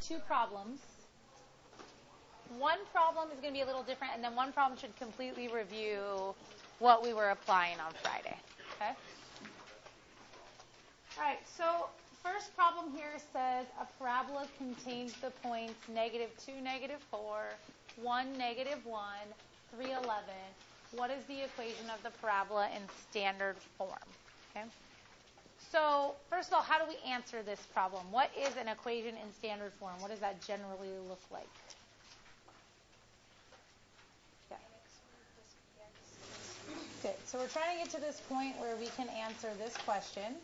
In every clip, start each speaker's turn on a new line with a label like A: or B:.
A: 2 problems. One problem is going to be a little different, and then one problem should completely review what we were applying on Friday. Okay? All right, so first problem here says a parabola contains the points -2, -4, 1, -1, 3, 11. What is the equation of the parabola in standard form? Okay? So first of all, how do we answer this problem? What is an equation in standard form? What does that generally look like? Yeah. Okay, so we're trying to get to this point where we can answer this question.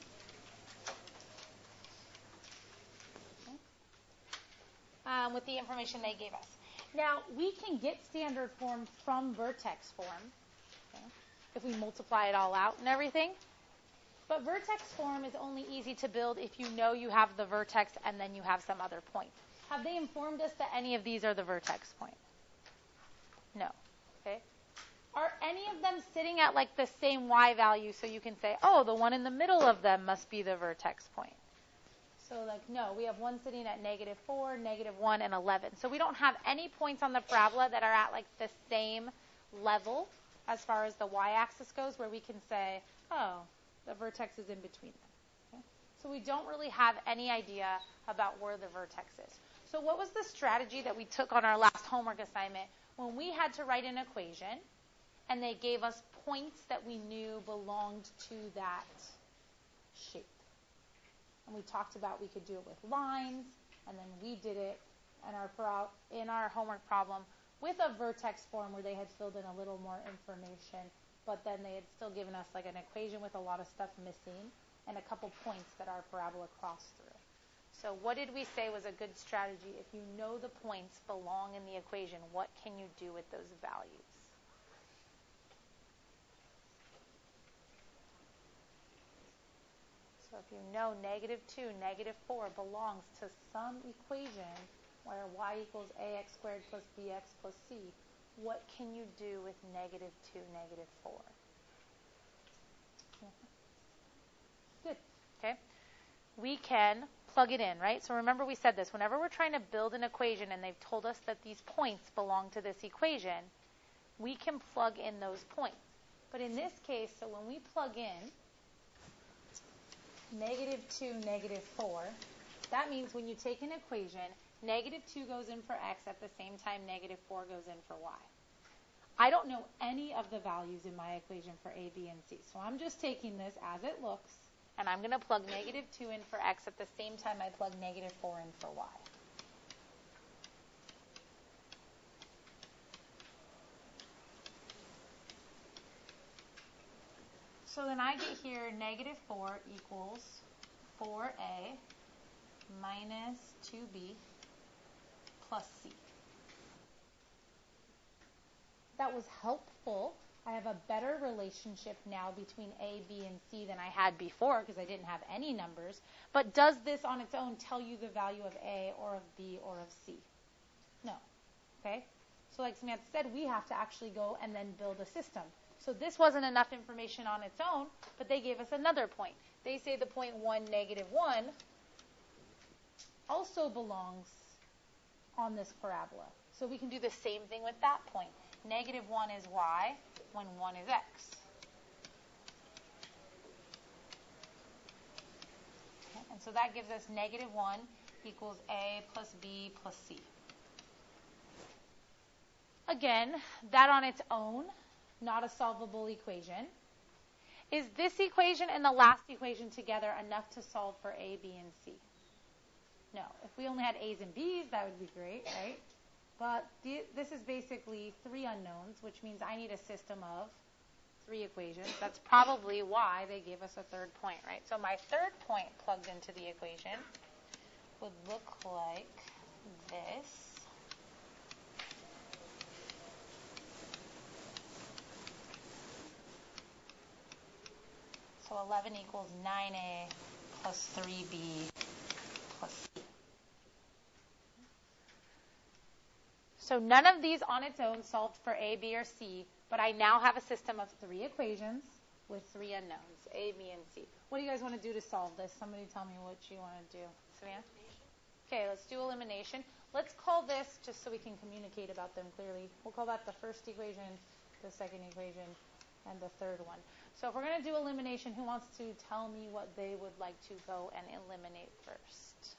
A: With the information they gave us. Now, we can get standard form from vertex form, okay, if we multiply it all out and everything. But vertex form is only easy to build if you know you have the vertex and then you have some other point. Have they informed us that any of these are the vertex point? No. Okay. Are any of them sitting at like the same y value so you can say, oh, the one in the middle of them must be the vertex point? So like, no, we have one sitting at -4, -1, and 11. So we don't have any points on the parabola that are at like the same level as far as the y-axis goes where we can say, oh, the vertex is in between them. Okay? So we don't really have any idea about where the vertex is. So what was the strategy that we took on our last homework assignment when we had to write an equation and they gave us points that we knew belonged to that shape? And we talked about we could do it with lines, and then we did it in our homework problem with a vertex form where they had filled in a little more information, but then they had still given us like an equation with a lot of stuff missing and a couple points that our parabola crossed through. So what did we say was a good strategy? If you know the points belong in the equation, what can you do with those values? So if you know -2, -4 belongs to some equation where y equals ax squared plus bx plus c, what can you do with -2, -4? Good. Okay. We can plug it in, right? So remember we said this. Whenever we're trying to build an equation and they've told us that these points belong to this equation, we can plug in those points. But in this case, so when we plug in -2, -4, that means when you take an equation, -2 goes in for x at the same time -4 goes in for y. I don't know any of the values in my equation for a, b, and c. So I'm just taking this as it looks, and I'm going to plug -2 in for x at the same time I plug -4 in for y. So then I get here -4 equals 4a minus 2b plus c. That was helpful. I have a better relationship now between a, b, and c than I had before because I didn't have any numbers. But does this on its own tell you the value of a or of b or of c? No. Okay? So like Samantha said, we have to actually go and then build a system. So this wasn't enough information on its own, but they gave us another point. They say the point 1, -1 also belongs on this parabola. So we can do the same thing with that point. -1 is y when 1 is x. Okay, and so that gives us -1 equals a plus b plus c. Again, that on its own, not a solvable equation. Is this equation and the last equation together enough to solve for a, b, and c? No. If we only had a's and b's, that would be great, right? But this is basically 3 unknowns, which means I need a system of 3 equations. That's probably why they gave us a third point, right? So my third point plugged into the equation would look like this. So 11 equals 9a plus 3b plus c. So none of these on its own solved for a, b, or c, but I now have a system of 3 equations with 3 unknowns, a, b, and c. What do you guys want to do to solve this? Somebody tell me what you want to do. Savannah? Okay, let's do elimination. Let's call this, just so we can communicate about them clearly, we'll call that the first equation, the second equation, and the third one. So if we're going to do elimination, who wants to tell me what they would like to go and eliminate first?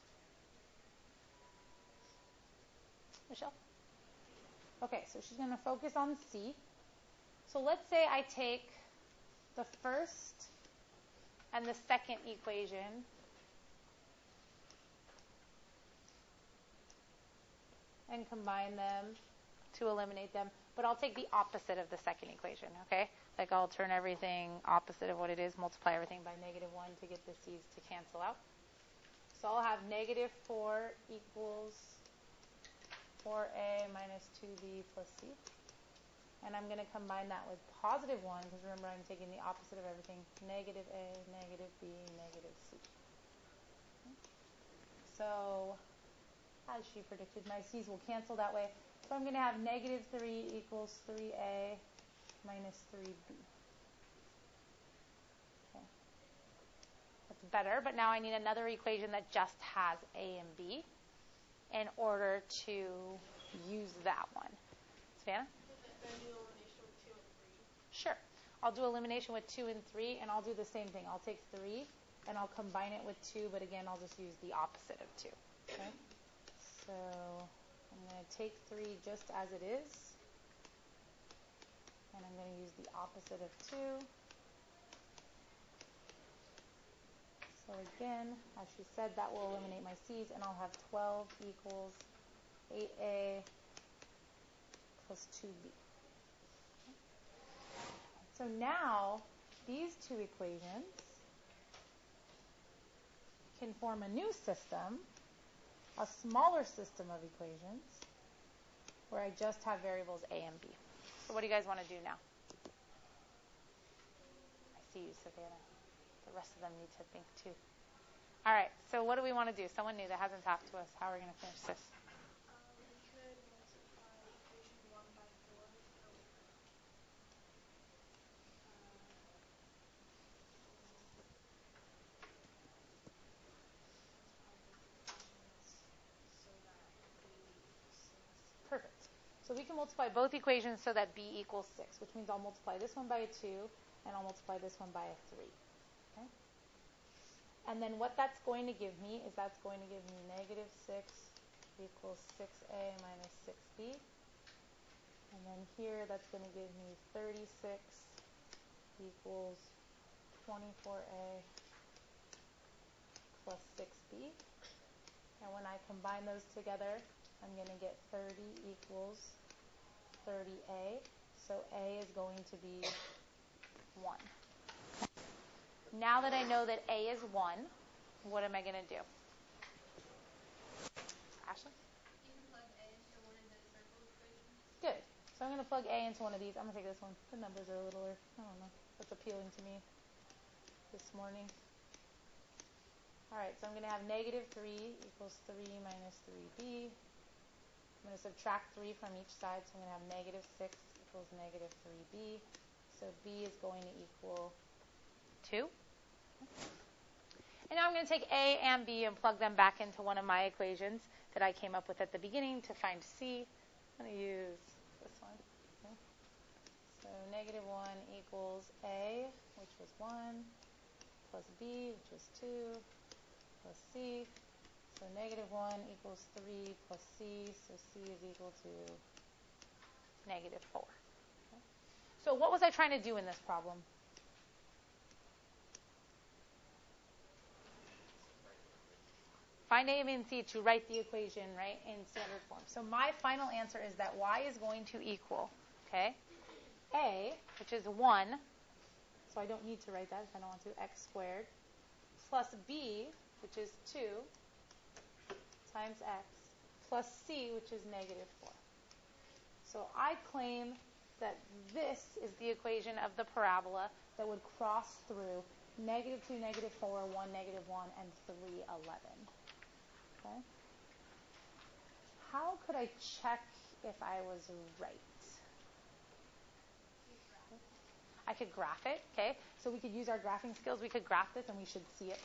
A: Michelle? Okay, so she's going to focus on C. So let's say I take the first and the second equation and combine them to eliminate them, but I'll take the opposite of the second equation, okay? Like I'll turn everything opposite of what it is, multiply everything by -1 to get the c's to cancel out. So I'll have -4 equals 4a minus 2b plus c. And I'm going to combine that with +1, because remember I'm taking the opposite of everything, -a, -b, -c. So, as she predicted, my c's will cancel that way. So I'm going to have -3 equals 3a minus 3b. Okay. That's better, but now I need another equation that just has a and b in order to use that one. Savannah?
B: Then do elimination with 2 and 3.
A: Sure. I'll do elimination with 2 and 3, and I'll do the same thing. I'll take 3, and I'll combine it with 2, but again, I'll just use the opposite of 2. Okay? So I'm going to take 3 just as it is, and I'm going to use the opposite of 2. So again, as she said, that will eliminate my c's, and I'll have 12 equals 8a plus 2b. So now, these two equations can form a new system, a smaller system of equations, where I just have variables a and b. So what do you guys want to do now? I see you, Savannah. The rest of them need to think too. All right, so what do we want to do? Someone new that hasn't talked to us. How are we going to finish this?
B: We could multiply equation 1 by 4.
A: Perfect. So we can multiply both equations so that b equals 6, which means I'll multiply this one by a 2, and I'll multiply this one by a 3. Okay? And then what that's going to give me is that's going to give me -6 equals 6a minus 6b. And then here that's going to give me 36 equals 24a plus 6b. And when I combine those together, I'm going to get 30 equals 30a. So a is going to be 1. Now that I know that a is 1, what am I going to do? Ashley?
B: You can plug a into one of the circle equations.
A: Good. So I'm going to plug a into one of these. I'm going to take this one. The numbers are a little, I don't know, that's appealing to me this morning. All right, so I'm going to have -3 equals 3 minus 3b. I'm going to subtract 3 from each side, so I'm going to have -6 equals -3b. So b is going to equal 2. And now I'm going to take a and b and plug them back into one of my equations that I came up with at the beginning to find c. I'm going to use this one. Okay. So -1 equals a, which was 1, plus b, which was 2, plus c. So -1 equals 3 plus c, so c is equal to -4. Okay. So what was I trying to do in this problem? Find a, b, and c to write the equation, right, in standard form. So my final answer is that y is going to equal, okay, a, which is 1, so I don't need to write that if I don't want to, x squared, plus b, which is 2, times x, plus c, which is -4. So I claim that this is the equation of the parabola that would cross through -2, -4, 1, -1, and 3, 11. Okay? How could I check if I was right? I could graph it, okay? So we could use our graphing skills. We could graph this, and we should see it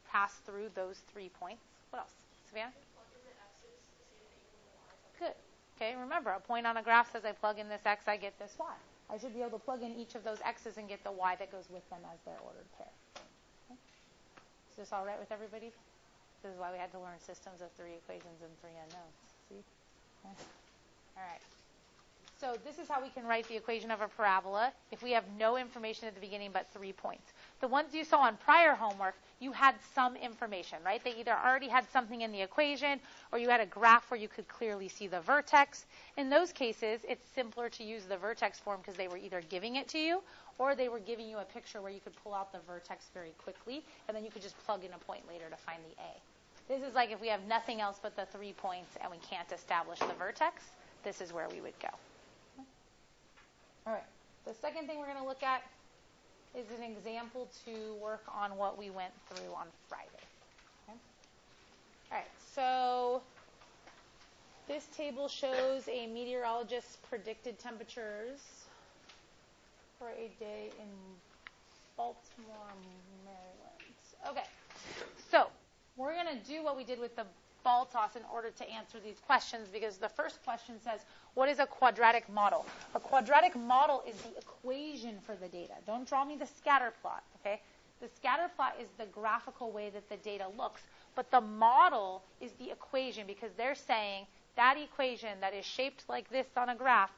A: pass through those 3 points. What else? Savannah? Good. Okay, remember, a point on a graph says I plug in this x, I get this y. I should be able to plug in each of those x's and get the y that goes with them as their ordered pair. Okay. Is this all right with everybody? This is why we had to learn systems of 3 equations and 3 unknowns. See? Okay. All right. So this is how we can write the equation of a parabola if we have no information at the beginning but 3 points. The ones you saw on prior homework, you had some information, right? They either already had something in the equation or you had a graph where you could clearly see the vertex. In those cases, it's simpler to use the vertex form because they were either giving it to you or they were giving you a picture where you could pull out the vertex very quickly and then you could just plug in a point later to find the A. This is like if we have nothing else but the 3 points and we can't establish the vertex, this is where we would go. All right. The second thing we're going to look at is an example to work on what we went through on Friday. Okay? All right. So this table shows a meteorologist's predicted temperatures for a day in Baltimore, Maryland. Okay. So we're going to do what we did with the ball toss in order to answer these questions because the first question says, what is a quadratic model? A quadratic model is the equation for the data. Don't draw me the scatter plot, okay? The scatter plot is the graphical way that the data looks, but the model is the equation because they're saying that equation that is shaped like this on a graph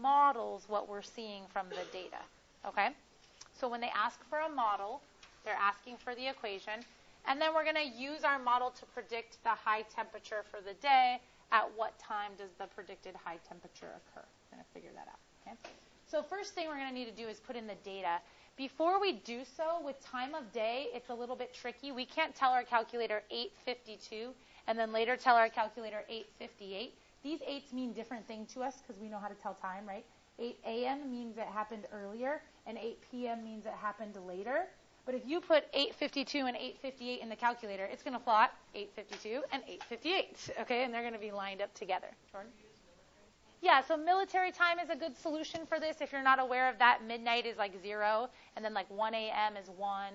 A: models what we're seeing from the data, okay? So when they ask for a model, they're asking for the equation. And then we're going to use our model to predict the high temperature for the day. At what time does the predicted high temperature occur? We're going to figure that out. Okay? So first thing we're going to need to do is put in the data. Before we do so, with time of day, it's a little bit tricky. We can't tell our calculator 8:52 and then later tell our calculator 8:58. These 8s mean different things to us because we know how to tell time, right? 8 a.m. means it happened earlier, and 8 p.m. means it happened later. But if you put 8:52 and 8:58 in the calculator, it's going to plot 8:52 and 8:58, okay? And they're going to be lined up together. Jordan? Yeah, so military time is a good solution for this. If you're not aware of that, midnight is like 0, and then like 1 a.m. is 1,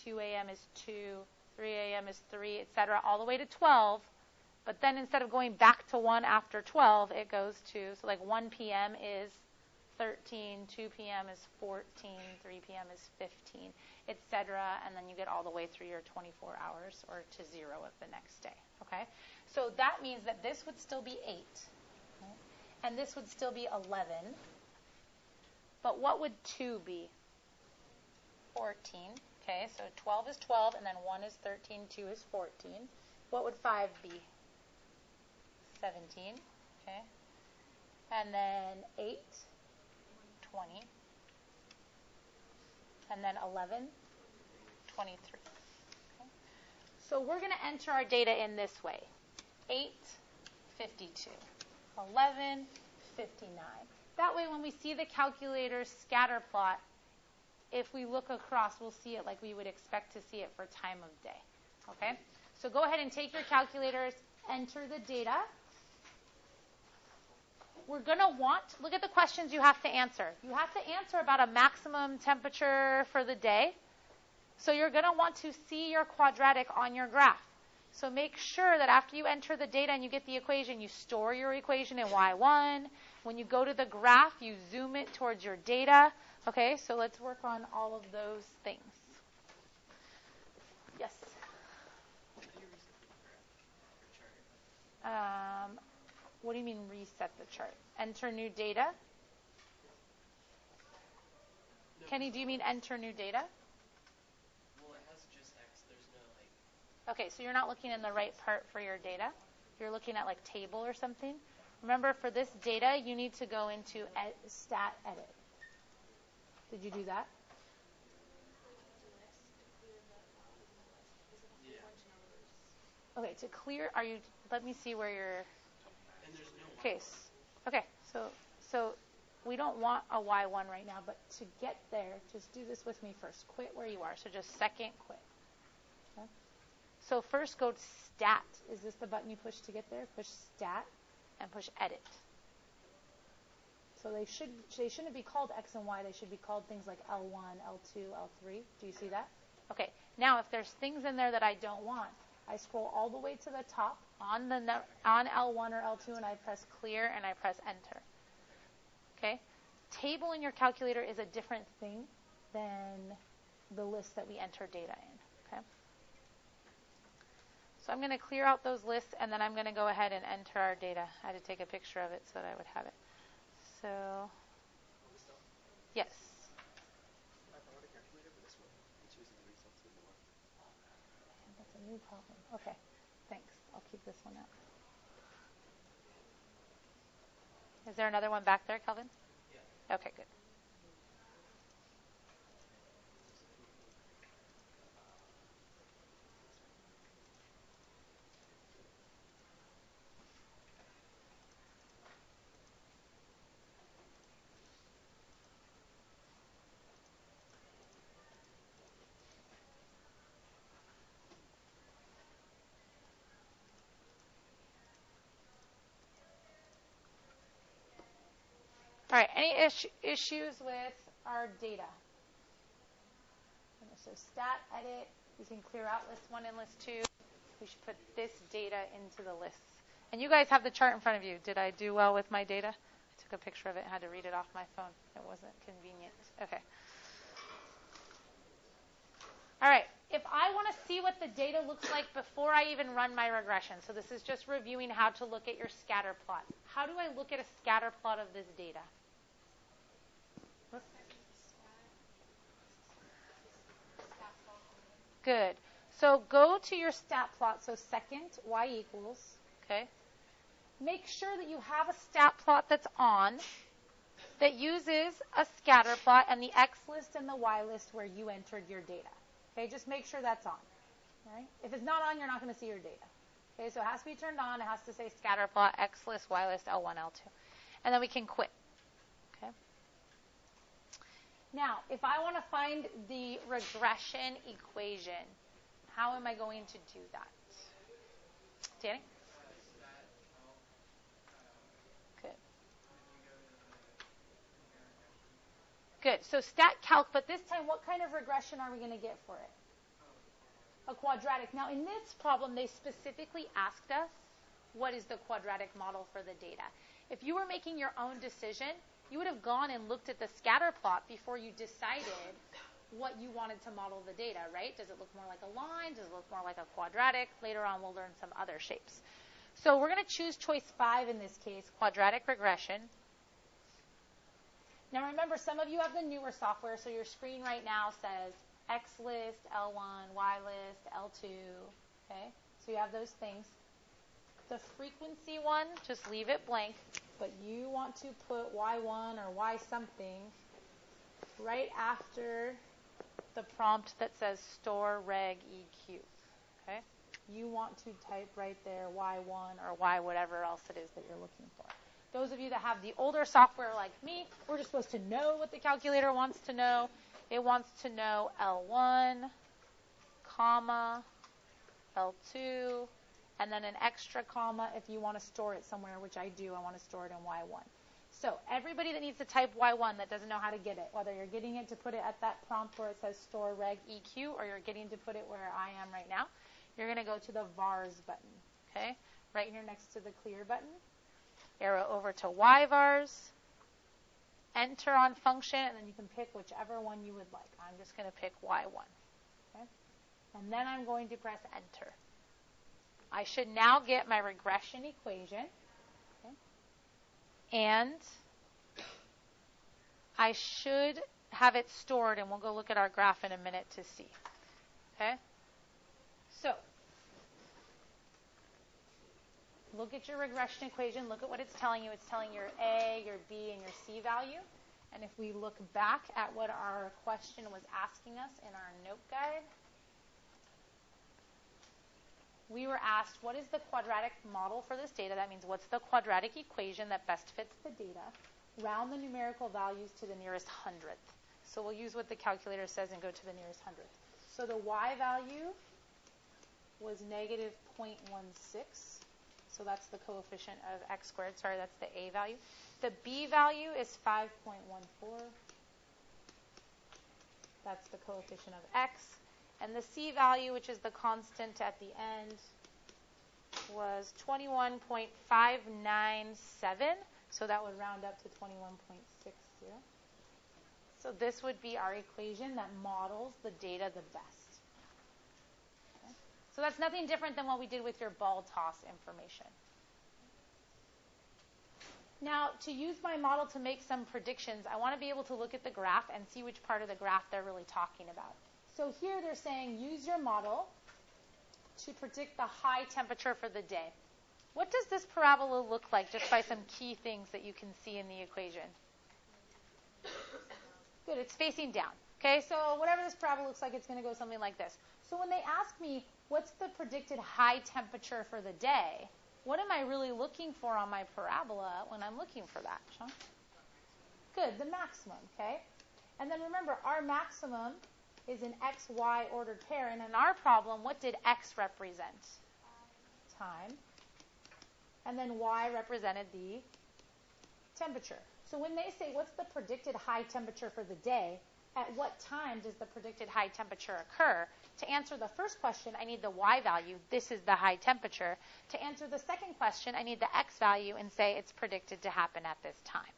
A: 2 a.m. is 2, 3 a.m. is 3, etc., all the way to 12. But then instead of going back to 1 after 12, it goes to, so like 1 p.m. is 13, 2 p.m. is 14, 3 p.m. is 15, etc., and then you get all the way through your 24 hours or to 0 of the next day, okay? So that means that this would still be 8, okay? And this would still be 11, but what would 2 be? 14, okay? So 12 is 12, and then 1 is 13, 2 is 14. What would 5 be? 17, okay? And then 8, 20, and then 11, 23. Okay? So we're going to enter our data in this way. 8, 52, 11, 59. That way when we see the calculator's scatter plot, if we look across, we'll see it like we would expect to see it for time of day. Okay? So go ahead and take your calculators, enter the data. We're going to look at the questions you have to answer. You have to answer about a maximum temperature for the day. So you're going to want to see your quadratic on your graph. So make sure that after you enter the data and you get the equation, you store your equation in Y1. When you go to the graph, you zoom it towards your data. Okay, so let's work on all of those things. Yes? What do you mean reset the chart? Enter new data? Kenny, do you mean enter new data?
C: Well, it has just X. There's no,
A: Okay, so you're not looking in the right part for your data. You're looking at like table or something. Remember, for this data, you need to go into stat edit. Did you do that?
C: Yeah.
A: Okay, to clear, let me see where you're.
C: And there's no
A: Okay, so we don't want a Y1 right now, but to get there, just do this with me first. Quit where you are, so just second quit. Okay? So first go to stat. Is this the button you push to get there? Push stat and push edit. So they shouldn't be called X and Y. They should be called things like L1, L2, L3. Do you see that? Okay, now if there's things in there that I don't want, I scroll all the way to the top on L1 or L2, and I press clear and I press enter. Okay? Table in your calculator is a different thing than the list that we enter data in. Okay? So I'm going to clear out those lists, and then I'm going to go ahead and enter our data. I had to take a picture of it so that I would have it. So, yes. That's a new problem. Okay, thanks. I'll keep this one out. Is there another one back there, Kelvin? Yeah. Okay, good. All right, any issues with our data? So stat edit, we can clear out list 1 and list 2. We should put this data into the lists. And you guys have the chart in front of you. Did I do well with my data? Took a picture of it and had to read it off my phone. It wasn't convenient. Okay. All right. If I want to see what the data looks like before I even run my regression, so this is just reviewing how to look at your scatter plot. How do I look at a scatter plot of this data? Good. So go to your stat plot. So second, y equals. Okay. Make sure that you have a stat plot that's on that uses a scatter plot and the x list and the y list where you entered your data. Okay, just make sure that's on. All right? If it's not on, you're not going to see your data. Okay, so it has to be turned on. It has to say scatter plot, x list, y list, L1, L2. And then we can quit. Okay. Now, if I want to find the regression equation, how am I going to do that? Danny? Good. Good. So stat calc, but this time what kind of regression are we going to get for it? A quadratic. Now in this problem, they specifically asked us, what is the quadratic model for the data? If you were making your own decision, you would have gone and looked at the scatter plot before you decided what you wanted to model the data, right? Does it look more like a line? Does it look more like a quadratic? Later on, we'll learn some other shapes. So we're going to choose choice 5 in this case, quadratic regression. Now remember, some of you have the newer software, so your screen right now says X list, L1, Y list, L2, okay? So you have those things. The frequency one, just leave it blank, but you want to put Y1 or Y something right after the prompt that says store reg EQ, okay? You want to type right there Y1 or Y whatever else it is that you're looking for. Those of you that have the older software like me, we're just supposed to know what the calculator wants to know. It wants to know L1, comma, L2, and then an extra comma if you want to store it somewhere, which I do. I want to store it in Y1. So everybody that needs to type Y1 that doesn't know how to get it, whether you're getting it to put it at that prompt where it says store reg EQ or you're getting to put it where I am right now, you're going to go to the vars button, okay? Right here next to the clear button. Arrow over to yvars, enter on function, and then you can pick whichever one you would like. I'm just going to pick Y1. Okay? And then I'm going to press enter. I should now get my regression equation. Okay? And I should have it stored, and we'll go look at our graph in a minute to see. Okay? So, look at your regression equation. Look at what it's telling you. It's telling your A, your B, and your C value. And if we look back at what our question was asking us in our note guide, we were asked, what is the quadratic model for this data? That means what's the quadratic equation that best fits the data? Round the numerical values to the nearest hundredth. So we'll use what the calculator says and go to the nearest hundredth. So the Y value was negative 0.16. So that's the coefficient of x squared. Sorry, that's the A value. The B value is 5.14. That's the coefficient of x. And the C value, which is the constant at the end, was 21.597. So that would round up to 21.60. So this would be our equation that models the data the best. Okay. So that's nothing different than what we did with your ball toss information. Now, to use my model to make some predictions, I want to be able to look at the graph and see which part of the graph they're really talking about. So here they're saying use your model to predict the high temperature for the day. What does this parabola look like, just by some key things that you can see in the equation? Good, it's facing down. Okay, so whatever this parabola looks like, it's going to go something like this. So when they ask me, what's the predicted high temperature for the day, what am I really looking for on my parabola when I'm looking for that, Sean? Good, the maximum, okay? And then remember, our maximum is an x, y ordered pair. And in our problem, what did x represent? Time. And then y represented the temperature. So when they say, what's the predicted high temperature for the day, at what time does the predicted high temperature occur? To answer the first question, I need the y value. This is the high temperature. To answer the second question, I need the x value and say it's predicted to happen at this time.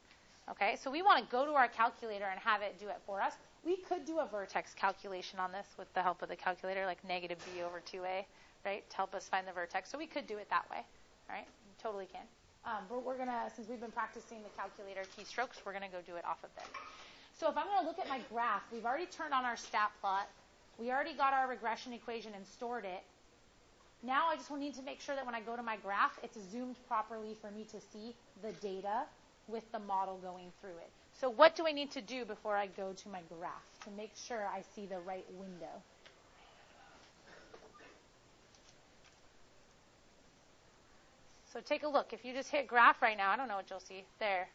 A: Okay, so we want to go to our calculator and have it do it for us. We could do a vertex calculation on this with the help of the calculator, like negative b over 2a, right, to help us find the vertex. So we could do it that way, all right? We totally can. But we're going to, since we've been practicing the calculator keystrokes, we're going to go do it off of there. So if I'm going to look at my graph, we've already turned on our stat plot. We already got our regression equation and stored it. Now I just need to make sure that when I go to my graph, it's zoomed properly for me to see the data with the model going through it. So what do I need to do before I go to my graph to make sure I see the right window? So take a look. If you just hit graph right now, I don't know what you'll see there.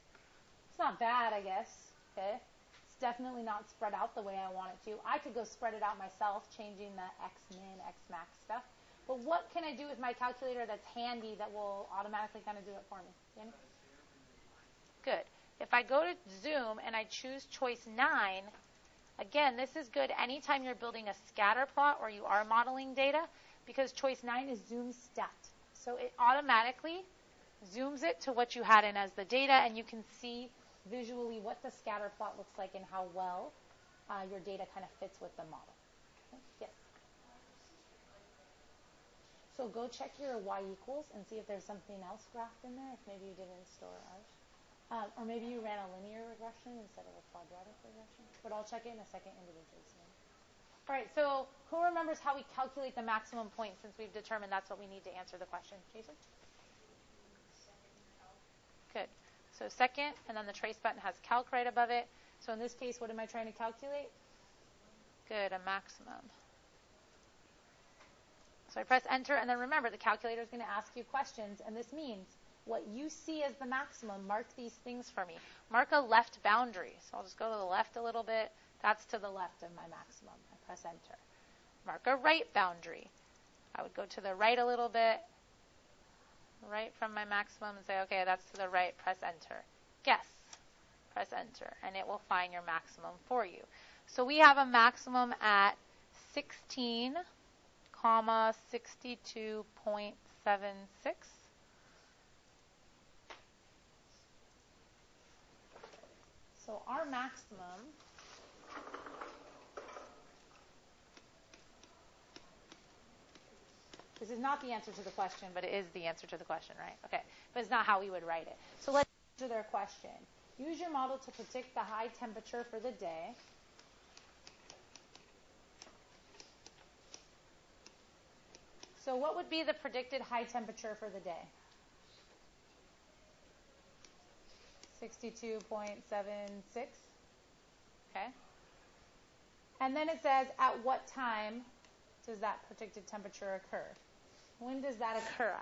A: It's not bad, I guess. Okay. It's definitely not spread out the way I want it to. I could go spread it out myself, changing the x-min, x-max stuff. But what can I do with my calculator that's handy that will automatically kind of do it for me? Danny? Good. If I go to zoom and I choose choice 9, again, this is good anytime you're building a scatter plot or you are modeling data, because choice 9 is zoom stat. So it automatically zooms it to what you had in as the data, and you can see visually what the scatter plot looks like and how well your data kind of fits with the model. Okay? Yes? So go check your y equals and see if there's something else graphed in there, if maybe you didn't store ours. Or maybe you ran a linear regression instead of a quadratic regression. But I'll check it in a second individually. All right, so who remembers how we calculate the maximum point since we've determined that's what we need to answer the question? Jason? Good. So second, and then the trace button has calc right above it. So in this case, what am I trying to calculate? Good, a maximum. So I press enter, and then remember, the calculator is going to ask you questions, and this means what you see as the maximum, mark these things for me. Mark a left boundary. So I'll just go to the left a little bit. That's to the left of my maximum. I press enter. Mark a right boundary. I would go to the right a little bit, right from my maximum, and say, okay, that's to the right. Press enter. Guess. Press enter, and it will find your maximum for you. So we have a maximum at 16, 62.76. So our maximum this is not the answer to the question, but it is the answer to the question, right? Okay, but it's not how we would write it. So let's answer their question. Use your model to predict the high temperature for the day. So what would be the predicted high temperature for the day? 62.76. Okay. And then it says, at what time does that predicted temperature occur? When does that occur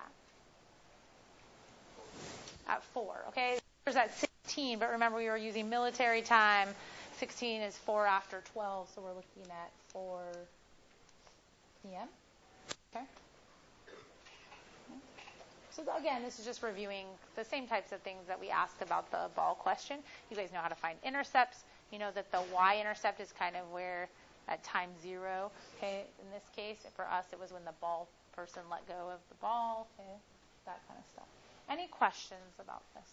A: at? At 4. Okay. There's at 16, but remember we were using military time. 16 is 4 after 12, so we're looking at 4 p.m. Okay. So again, this is just reviewing the same types of things that we asked about the ball question. You guys know how to find intercepts. You know that the y-intercept is kind of where at time 0, okay, in this case, for us, it was when the ball person let go of the ball, okay, that kind of stuff. Any questions about this?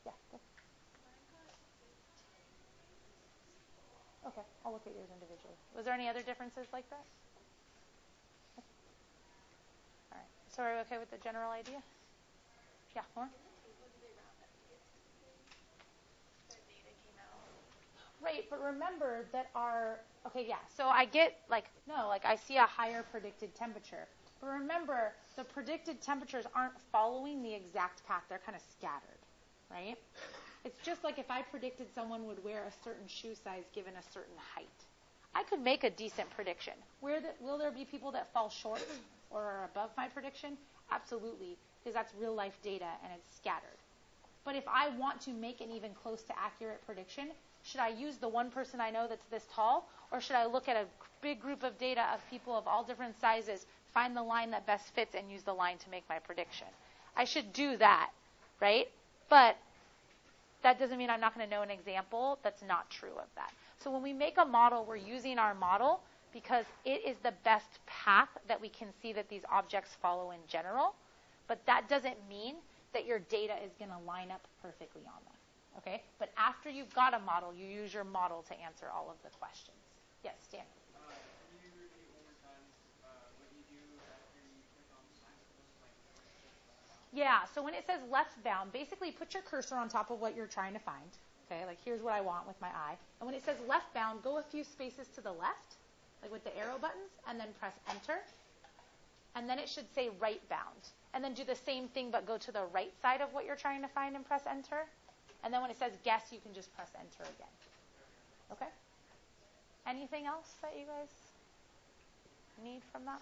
A: Yeah, good. Okay, I'll look at yours individually. Was there any other differences like that? Okay. All right. So are we okay with the general idea? Yeah, more? Right, but remember that so I get, I see a higher predicted temperature. But remember, the predicted temperatures aren't following the exact path. They're kind of scattered, right? It's just like if I predicted someone would wear a certain shoe size given a certain height. I could make a decent prediction. Will there be people that fall short or are above my prediction? Absolutely, because that's real life data and it's scattered. But if I want to make an even close to accurate prediction, should I use the one person I know that's this tall, or should I look at a big group of data of people of all different sizes, find the line that best fits, and use the line to make my prediction? I should do that, right? But that doesn't mean I'm not going to know an example that's not true of that. So when we make a model, we're using our model because it is the best path that we can see that these objects follow in general. But that doesn't mean that your data is going to line up perfectly on them. Okay? But after you've got a model, you use your model to answer all of the questions. Yes, Stan?
D: Can you repeat one more time what you do after you click on the signpost, like when it says left bound?
A: Yeah, so when it says left bound, basically put your cursor on top of what you're trying to find. Okay, like here's what I want with my eye. And when it says left bound, go a few spaces to the left, like with the arrow buttons, and then press enter. And then it should say right bound. And then do the same thing, but go to the right side of what you're trying to find and press enter. And then when it says guess, you can just press enter again. Okay? Anything else that you guys need from that?